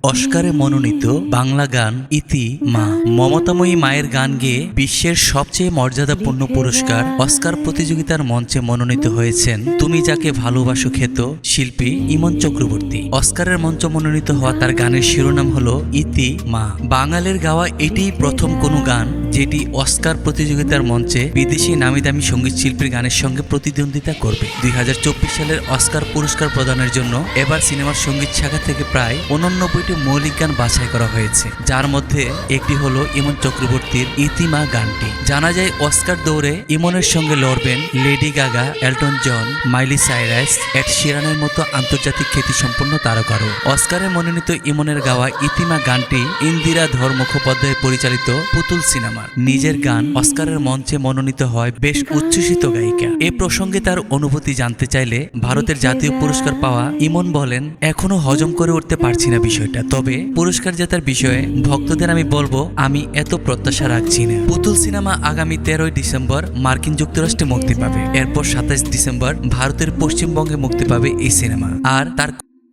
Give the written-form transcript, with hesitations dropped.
অস্কারে মনোনীত বাংলা গান ইতি মা। মমতাময়ী মায়ের গান গেয়ে বিশ্বের সবচেয়ে মর্যাদাপূর্ণ পুরস্কার অস্কার প্রতিযোগিতার মঞ্চে মনোনীত হয়েছেন তুমি যাকে ভালোবাসো খ্যাত শিল্পী ইমন চক্রবর্তী। অস্কারের মঞ্চ মনোনীত হওয়া তার গানের শিরোনাম হলো ইতি মা। বাঙালির গাওয়া এটিই প্রথম কোনো গান যেটি অস্কার প্রতিযোগিতার মঞ্চে বিদেশি নামিদামি সঙ্গীত শিল্পীর গানের সঙ্গে প্রতিদ্বন্দ্বিতা করবে। ২০২৪ সালের অস্কার পুরস্কার প্রদানের জন্য এবার সিনেমার সঙ্গীত শাখা থেকে প্রায় ৮৯টি মৌলিক গান বাছাই করা হয়েছে, যার মধ্যে একটি হলো ইমন চক্রবর্তীর ইতি মা গানটি। জানা যায় অস্কার দৌড়ে ইমনের সঙ্গে লড়বেন Lady Gaga, Elton John, Miley Cyrus, Ed শিরানের মতো আন্তর্জাতিক খ্যাতিসম্পন্ন তারকারও। অস্কারে মনোনীত ইমনের গাওয়া ইতিমা গানটি ইন্দিরা ধর মুখোপাধ্যায় পরিচালিত পুতুল সিনেমার নিজের গান। অস্কারের মঞ্চে মনোনীত হয় বেশ উচ্ছ্বসিত গায়িকা। এ প্রসঙ্গে তার অনুভূতি জানতে চাইলে ভারতের জাতীয় পুরস্কার পাওয়া ইমন বলেন, এখনো হজম করে উঠতে পারছি না বিষয়টা, তবে পুরস্কার জেতার বিষয়ে ভক্তদের আমি বলবো আমি এত প্রত্যাশা রাখছি না। পুতুল সিনেমা আগামী 13ই ডিসেম্বর মার্কিন যুক্তরাষ্ট্রে মুক্তি পাবে। এরপর 27 ডিসেম্বর ভারতের পশ্চিমবঙ্গে মুক্তি পাবে এই সিনেমা। আর তার